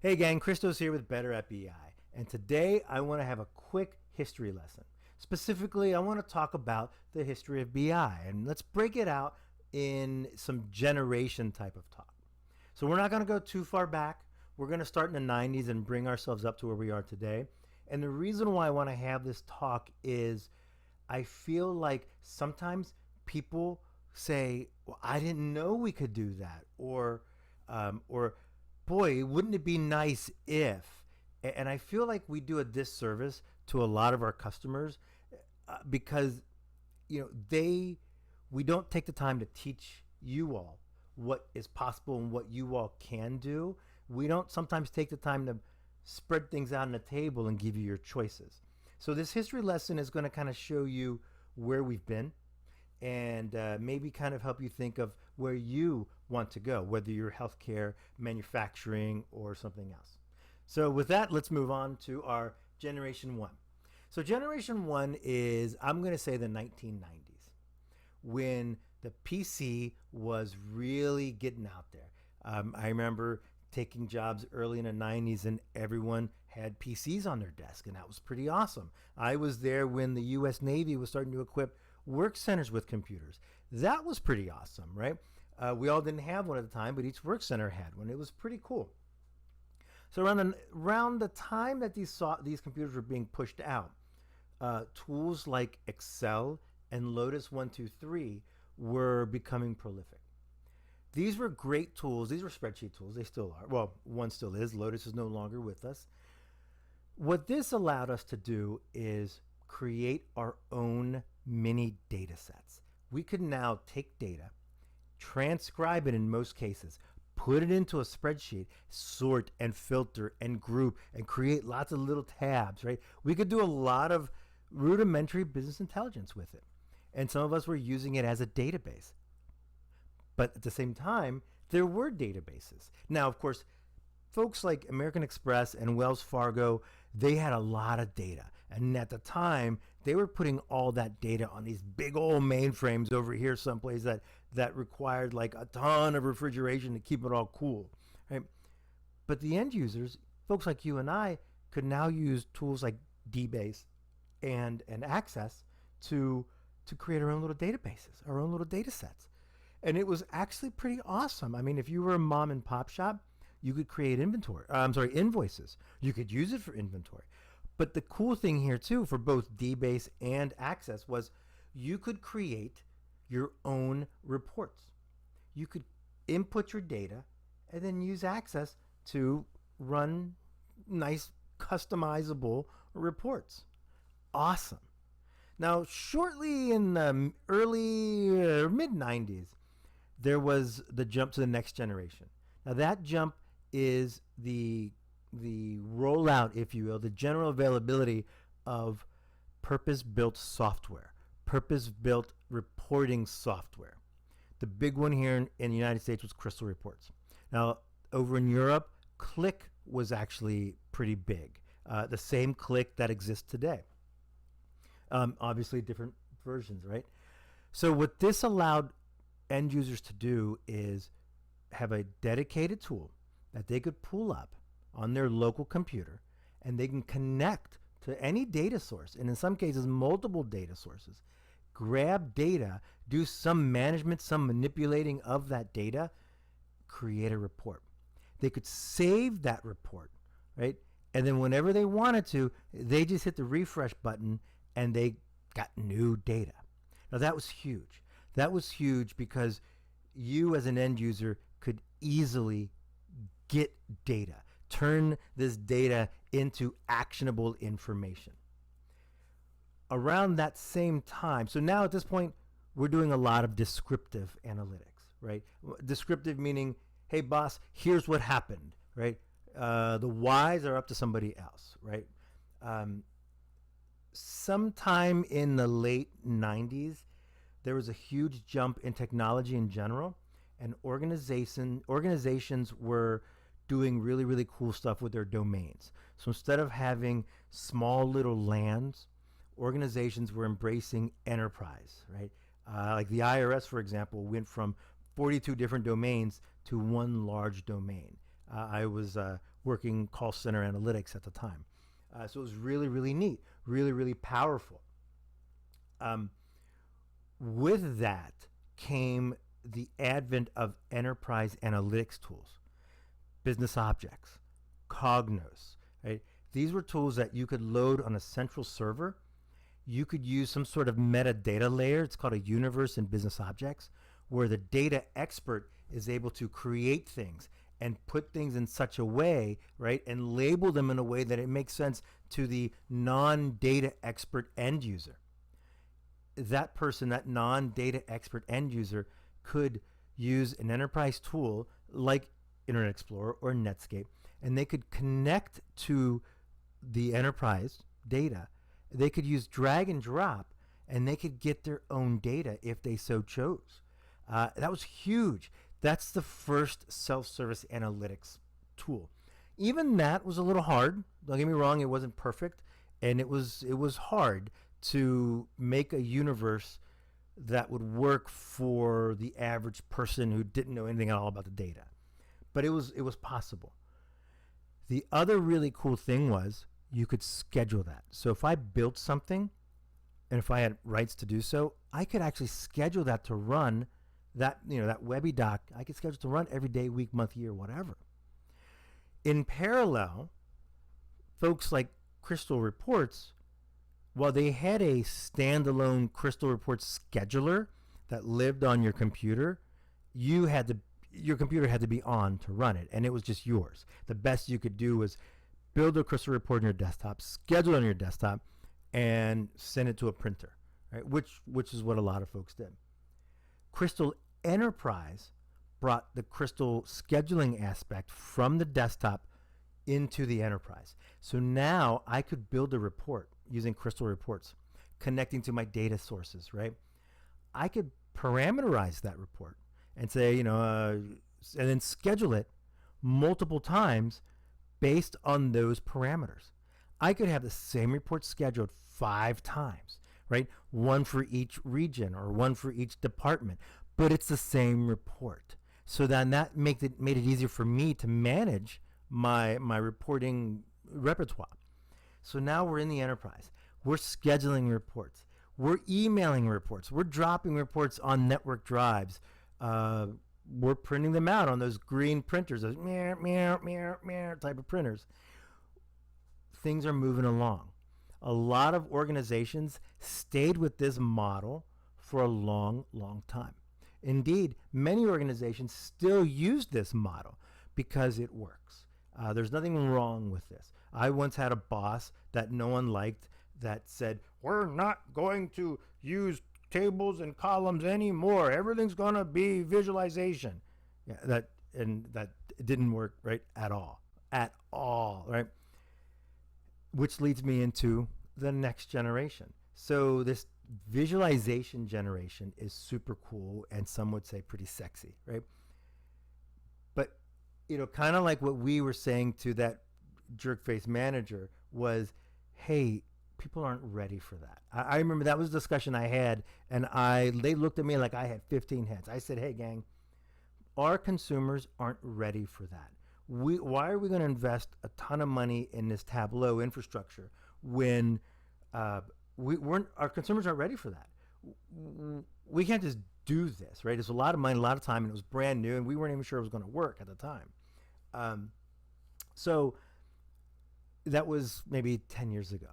Hey gang, Christos here with Better at BI, and today I want to have a quick history lesson. Specifically, I want to talk about the history of BI, and let's break it out in some generation type of talk. So we're not going to go too far back. We're going to start in the 90s and bring ourselves up to where we are today. And the reason why I want to have this talk is I feel like sometimes people say, well, I didn't know we could do that, or boy, wouldn't it be nice if? And I feel like we do a disservice to a lot of our customers because we don't take the time to teach you all what is possible and what you all can do. We don't sometimes take the time to spread things out on the table and give you your choices. So this history lesson is going to kind of show you where we've been and maybe kind of help you think of where you want to go, whether you're healthcare, manufacturing, or something else. So with that, let's move on to our Generation 1. So Generation 1 is, I'm going to say, the 1990s, when the PC was really getting out there. I remember taking jobs early in the 90s and everyone had PCs on their desk, and that was pretty awesome. I was there when the U.S. Navy was starting to equip work centers with computers. That was pretty awesome, right? We all didn't have one at the time, but each work center had one. It was pretty cool. So around the time that these computers were being pushed out, tools like Excel and Lotus 123 were becoming prolific. These were great tools. These were spreadsheet tools. They still are. Well, one still is. Lotus is no longer with us. What this allowed us to do is create our own mini data sets. We could now take data, transcribe it in most cases, put it into a spreadsheet, sort and filter and group and create lots of little tabs, right? We could do a lot of rudimentary business intelligence with it. And some of us were using it as a database. But at the same time, there were databases. Now, of course, folks like American Express and Wells Fargo, they had a lot of data. And at the time, they were putting all that data on these big old mainframes over here someplace that required like a ton of refrigeration to keep it all cool, right? But the end users, folks like you and I, could now use tools like DBase and Access to create our own little databases, our own little data sets. And it was actually pretty awesome. I mean, if you were a mom and pop shop, you could create invoices. You could use it for inventory. But the cool thing here too, for both DBase and Access, was you could create your own reports. You could input your data and then use Access to run nice customizable reports. Awesome. Now, shortly in the early mid 90s, there was the jump to the next generation. Now that jump is the rollout, if you will, the general availability of purpose-built software, purpose-built reporting software. The big one here in the United States was Crystal Reports. Now, over in Europe, Click was actually pretty big. The same Click that exists today. Obviously, different versions, right? So what this allowed end users to do is have a dedicated tool that they could pull up on their local computer, and they can connect to any data source, and in some cases multiple data sources, grab data, do some management, some manipulating of that data, create a report. They could save that report, right? And then whenever they wanted to, they just hit the refresh button and they got new data. Now that was huge. That was huge because you as an end user could easily get data, turn this data into actionable information. Around that same time, so now at this point, we're doing a lot of descriptive analytics, right? Descriptive meaning, hey boss, here's what happened, right? The whys are up to somebody else, right? Sometime in the late 90s, there was a huge jump in technology in general, and organizations were doing really, really cool stuff with their domains. So instead of having small little lands, organizations were embracing enterprise, right? Like the IRS, for example, went from 42 different domains to one large domain. I was working call center analytics at the time. So it was really, really neat, really, really powerful. With that came the advent of enterprise analytics tools, business objects, Cognos, right? These were tools that you could load on a central server. You could use some sort of metadata layer. It's called a universe in business objects, where the data expert is able to create things and put things in such a way, right, and label them in a way that it makes sense to the non-data expert end user. That person, that non-data expert end user, could use an enterprise tool like Internet Explorer or Netscape, and they could connect to the enterprise data. They could use drag and drop, and they could get their own data if they so chose. That was huge. That's the first self-service analytics tool. Even that was a little hard. Don't get me wrong, it wasn't perfect, and it was hard to make a universe that would work for the average person who didn't know anything at all about the data. But it was possible. The other really cool thing was you could schedule that. So if I built something, and if I had rights to do so, I could actually schedule that to run, that Webby doc, I could schedule to run every day, week, month, year, whatever. In parallel, folks like Crystal Reports, while they had a standalone Crystal Reports scheduler that lived on your computer, your computer had to be on to run it, and it was just yours. The best you could do was build a Crystal Report on your desktop, schedule it on your desktop, and send it to a printer, right? Which is what a lot of folks did. Crystal Enterprise brought the Crystal scheduling aspect from the desktop into the enterprise. So now I could build a report using Crystal Reports, connecting to my data sources, right? I could parameterize that report and say, and then schedule it multiple times based on those parameters. I could have the same report scheduled 5 times, right? One for each region or one for each department, but it's the same report. So then that made it easier for me to manage my reporting repertoire. So now we're in the enterprise. We're scheduling reports. We're emailing reports. We're dropping reports on network drives. We're printing them out on those green printers, those meow, meow, meow, meow type of printers. Things are moving along. A lot of organizations stayed with this model for a long, long time. Indeed, many organizations still use this model because it works. There's nothing wrong with this. I once had a boss that no one liked that said, "We're not going to use tables and columns anymore. Everything's going to be visualization." Yeah, that didn't work, right, at all, right? Which leads me into the next generation. So this visualization generation is super cool, and some would say pretty sexy, right? But, kind of like what we were saying to that jerk-face manager was, hey, people aren't ready for that. I remember that was a discussion I had, and they looked at me like I had 15 heads. I said, hey, gang, our consumers aren't ready for that. Why are we going to invest a ton of money in this Tableau infrastructure when our consumers aren't ready for that? We can't just do this, right? It's a lot of money, a lot of time, and it was brand new, and we weren't even sure it was going to work at the time. So that was maybe 10 years ago.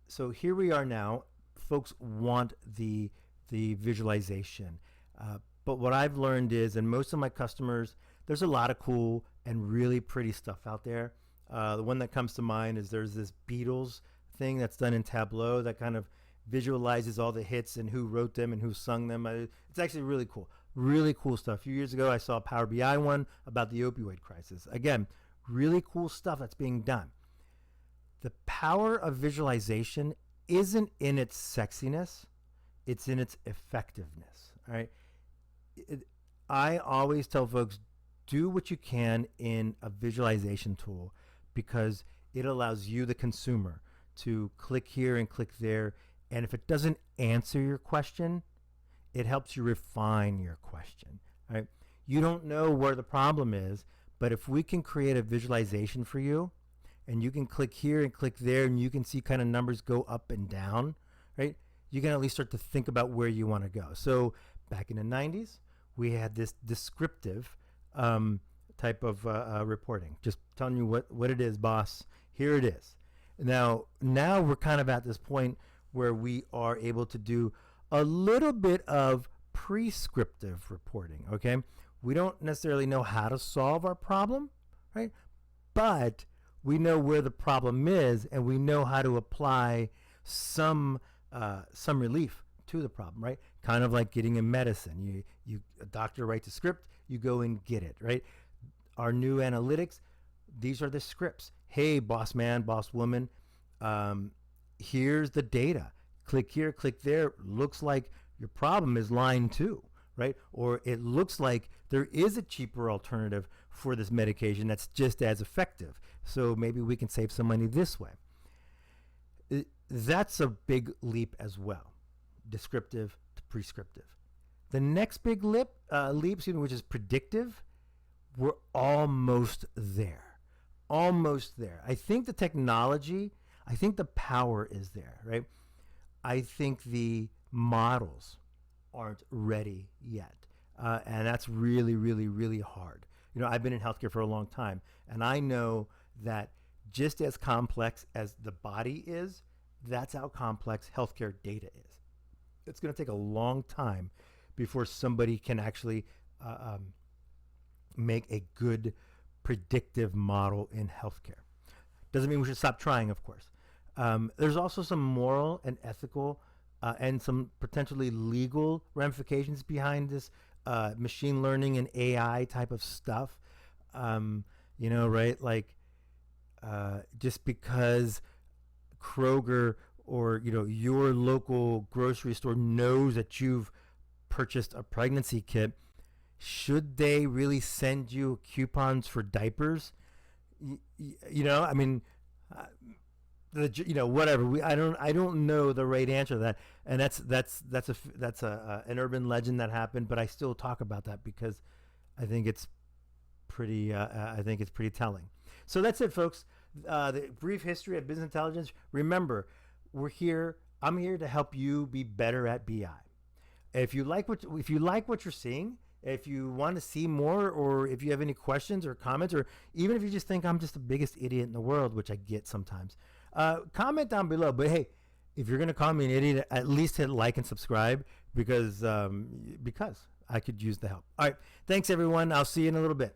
So here we are now. Folks want the visualization. But what I've learned is, and most of my customers, there's a lot of cool and really pretty stuff out there. The one that comes to mind is there's this Beatles thing that's done in Tableau that kind of visualizes all the hits and who wrote them and who sung them. It's actually really cool. Really cool stuff. A few years ago, I saw a Power BI one about the opioid crisis. Again, really cool stuff that's being done. The power of visualization isn't in its sexiness, it's in its effectiveness. All right. I always tell folks, do what you can in a visualization tool because it allows you, the consumer, to click here and click there. And if it doesn't answer your question, it helps you refine your question. Right? You don't know where the problem is, But if we can create a visualization for you, and you can click here and click there, and you can see kind of numbers go up and down, right? You can at least start to think about where you want to go. So back in the 90s, we had this descriptive type of reporting, just telling you what it is, boss. Here it is. Now we're kind of at this point where we are able to do a little bit of prescriptive reporting, okay? We don't necessarily know how to solve our problem, right? But we know where the problem is, and we know how to apply some relief to the problem, right? Kind of like getting a medicine. A doctor writes a script, you go and get it, right? Our new analytics, these are the scripts. Hey, boss man, boss woman, here's the data. Click here, click there. Looks like your problem is line 2, right? Or it looks like there is a cheaper alternative for this medication that's just as effective. So maybe we can save some money this way. That's a big leap as well, descriptive to prescriptive. The next big leap, which is predictive, we're almost there. Almost there. I think the technology, I think the power is there, right? I think the models aren't ready yet. And that's really, really, really hard. You know, I've been in healthcare for a long time, and I know that just as complex as the body is, that's how complex healthcare data is. It's going to take a long time before somebody can actually make a good predictive model in healthcare. Doesn't mean we should stop trying, of course. There's also some moral and ethical and some potentially legal ramifications behind this machine learning and AI type of stuff. You know, right? Like just because Kroger or, you know, your local grocery store knows that you've purchased a pregnancy kit, should they really send you coupons for diapers? You know, I mean, you know, whatever. I don't know the right answer to that, and that's an urban legend that happened. But I still talk about that because I think it's pretty telling. So that's it, folks. The brief history of business intelligence. Remember, we're here. I'm here to help you be better at BI. If you like what you're seeing, if you want to see more, or if you have any questions or comments, or even if you just think I'm just the biggest idiot in the world, which I get sometimes, comment down below. But hey, if you're going to call me an idiot, at least hit like and subscribe because I could use the help. All right. Thanks, everyone. I'll see you in a little bit.